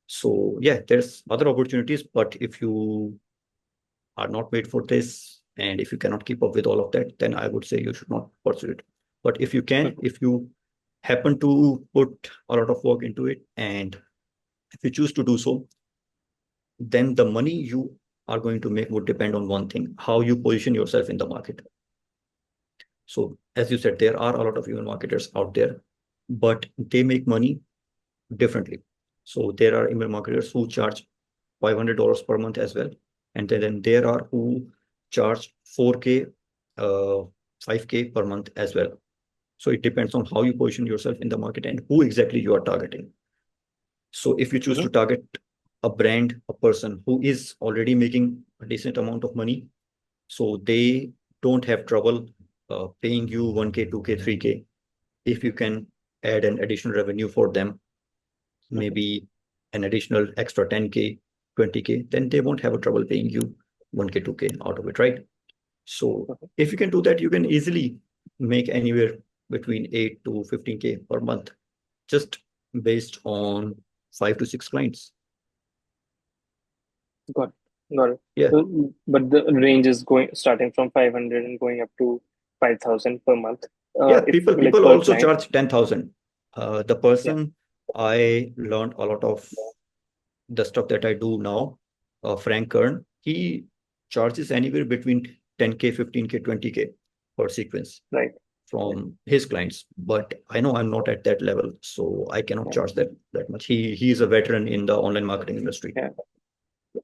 So yeah, there's other opportunities, but if you are not made for this, and if you cannot keep up with all of that, then I would say you should not pursue it. But if you can, mm-hmm. if you happen to put a lot of work into it, and if you choose to do so, then the money you are going to make would depend on one thing: how you position yourself in the market. So as you said, there are a lot of email marketers out there, but they make money differently. So there are email marketers who charge $500 per month as well. And then there are who charge 4K, uh, 5K per month as well. So it depends on how you position yourself in the market and who exactly you are targeting. So if you choose Mm-hmm. to target a brand, a person who is already making a decent amount of money, so they don't have trouble paying you 1K, 2K, 3K. If you can add an additional revenue for them, Mm-hmm. maybe an additional extra 10K, 20K, then they won't have a trouble paying you 1K, 2K out of it, right? So Mm-hmm. if you can do that, you can easily make anywhere between 8 to 15K per month, just based on 5 to 6 clients. Got it. Got it. Yeah. But the range is going starting from 500 and going up to 5,000 per month. Yeah, If people like people per also client. charge 10,000. The Yeah. person I learned a lot of the stuff that I do now, Frank Kern, he charges anywhere between 10K, 15K, 20K per sequence Right. Right. from his clients. But I know I'm not at that level, so I cannot Yeah. charge that much. He's a veteran in the online marketing industry. Yeah.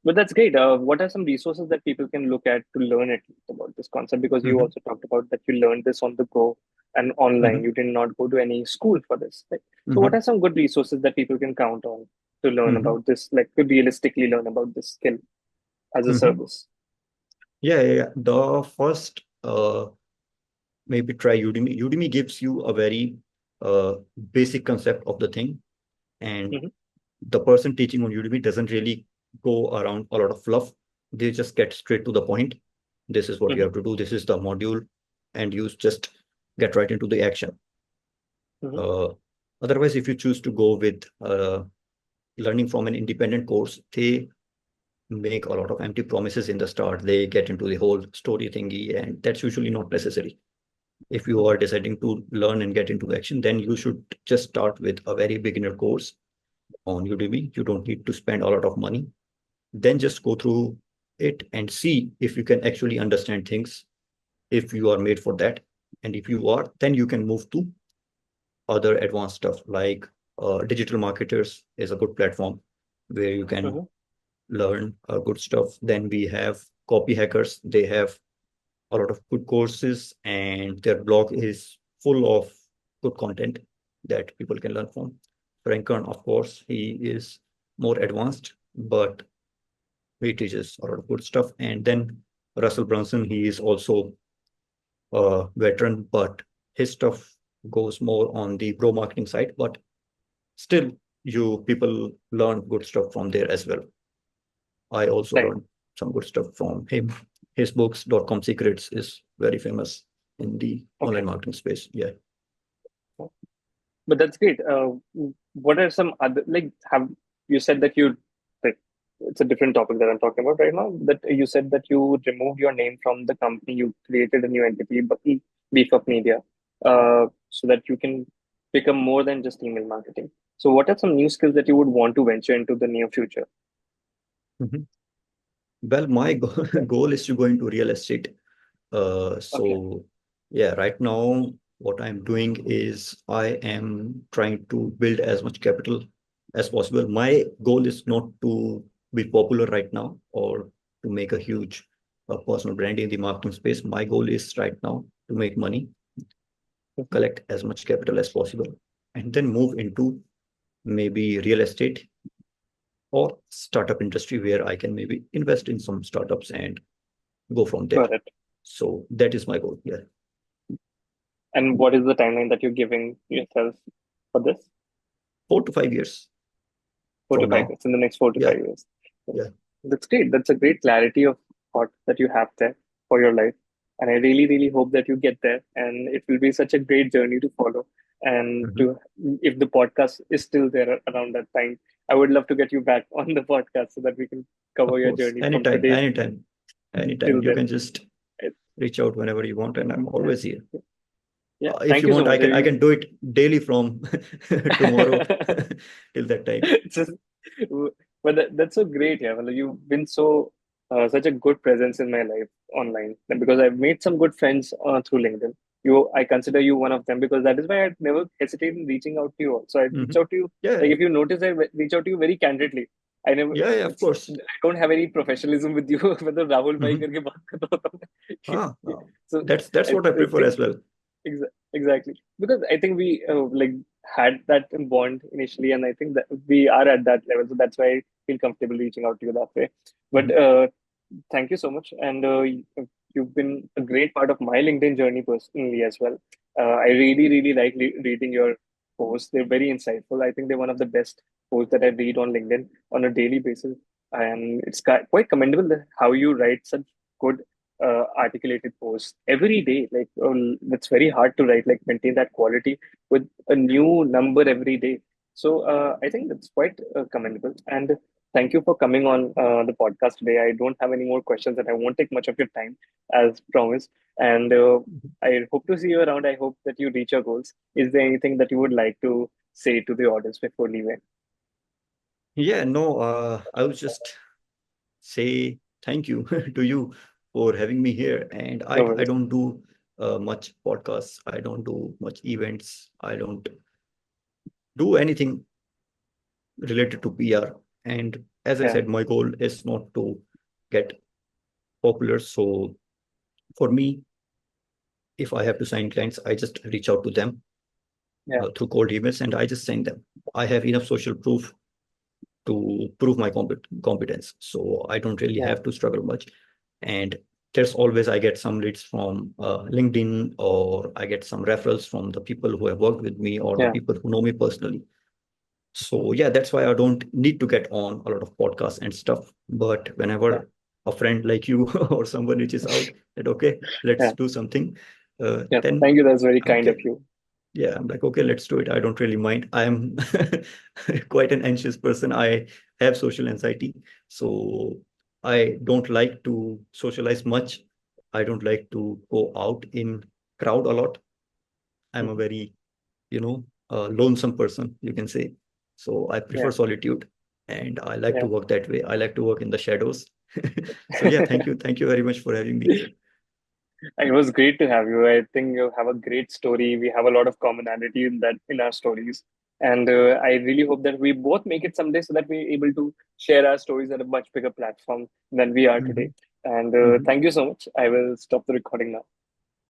But that's great. What are some resources that people can look at to learn at least about this concept? Because you Mhm, also talked about that you learned this on the go and online. mhm, You did not go to any school for this. Right? So, what mhm, are some good resources that people can count on to learn mhm, about this, like to realistically learn about this skill as a mhm. service? Yeah, yeah, yeah. The first, maybe try Udemy. Udemy gives you a very uh, basic concept of the thing, and Hmm. the person teaching on Udemy doesn't really go around a lot of fluff. They just get straight to the point. This is what you Hmm. have to do. This is the module, and you just get right into the action. Hmm. Uh, Otherwise, if you choose to go with learning from an independent course, they make a lot of empty promises in the start. They get into the whole story thingy, and that's usually not necessary. If you are deciding to learn and get into action, then you should just start with a very beginner course on Udemy. You don't need to spend a lot of money. Then just go through it and see if you can actually understand things, if you are made for that. And if you are, then you can move to other advanced stuff like digital marketers is a good platform where you can Hmm. learn good stuff. Then we have copy hackers. They have a lot of good courses, and their blog is full of good content that people can learn from. Franken, of course, he is more advanced, but he teaches a lot of good stuff. And then Russell Brunson, he is also a veteran, but his stuff goes more on the pro marketing side. But still, you people learn good stuff from there as well. I also Right. learned some good stuff from him. His books, .com Secrets, is very famous in the online Okay. marketing space. Yeah. But that's great. What are some other, like, have you said that you, like, it's a different topic that I'm talking about right now, that you said that you removed your name from the company, you created a new entity, but Beef Up Media, so that you can become more than just email marketing. So what are some new skills that you would want to venture into the near future? Mhm. Well, my goal is to go into real estate. Okay. So yeah, right now what I'm doing is I am trying to build as much capital as possible. My goal is not to be popular right now or to make a huge personal brand in the marketing space. My goal is right now to make money, Mhm. collect as much capital as possible, and then move into maybe real estate or startup industry where I can maybe invest in some startups and go from there. Got it. So that is my goal. Yeah. And what is the timeline that you're giving yourself for this? 4 to 5 years Four to from five now. years, in the next four to Yeah. 5 years. Yeah. That's great. That's a great clarity of thought that you have there for your life. And I really, really hope that you get there. And it will be such a great journey to follow. And Mhm. to, if the podcast is still there around that time, I would love to get you back on the podcast so that we can cover Of your course. journey from Anytime, today anytime, anytime. till You then. can just It- reach out whenever you want, and I'm Yeah. always here. Yeah. If Thank you you so want, I much. can I can do it daily from tomorrow till that time. Just, but that's so great, yeah. Well, you've been so such a good presence in my life online, and because I've made some good friends through LinkedIn. I consider you one of them because that is why I never hesitate in reaching out to you. Also, I reach Mhm. out to you. Like Yeah, if you notice, reach out to you very candidly. I never. yeah, yeah, of It's course. I don't have any professionalism with you. मतलब राहुल भाई Mhm. करके बात करता होता हूँ. So That's what I I prefer think as well. Exactly, because I think we like had that bond initially, and I think that we are at that level, so that's why I feel comfortable reaching out to you that way. But Mhm. thank you so much, and you've been a great part of my LinkedIn journey personally as well. I really, really like reading your posts. They're very insightful. I think they're one of the best posts that I read on LinkedIn on a daily basis, and it's quite commendable that how you write such good articulated posts every day. Like that's very hard to write, like maintain that quality with a new number every day. So I think that's quite commendable. And thank you for coming on the podcast today. I don't have any more questions, and I won't take much of your time, as promised. And I hope to see you around. I hope that you reach your goals. Is there anything that you would like to say to the audience before leaving? Yeah, no, I would just say thank you to you for having me here. And No I worries. don't do much podcasts. I don't do much events. I don't do anything related to PR. And as I Yeah, said, my goal is not to get popular. So for me, if I have to sign clients, I just reach out to them yeah, through cold emails and I just send them. I have enough social proof to prove my competence. So I don't really yeah, have to struggle much. And there's always I get some leads from LinkedIn, or I get some referrals from the people who have worked with me or the yeah, people who know me personally. So yeah, that's why I don't need to get on a lot of podcasts and stuff. But yeah, whenever a friend like you or someone reaches out that okay, let's yeah, do something, yeah. then Thank you. That's very I'm kind of okay. you. Yeah, I'm like, okay, let's do it. I don't really mind. I'm quite an anxious person. I have social anxiety. So I don't like to socialize much. I don't like to go out in crowd a lot. I'm a Mhm. very, lonesome person, you can say. So I prefer Yeah. solitude and I like to Yeah. work that way. I like to work in the shadows. So yeah, thank you. Thank you very much for having me here. It was great to have you. I think you have a great story. We have a lot of commonality in that in our stories, and I really hope that we both make it someday so that we're able to share our stories at a much bigger platform than we are Mhm. today. And Mhm. thank you so much. I will stop the recording now.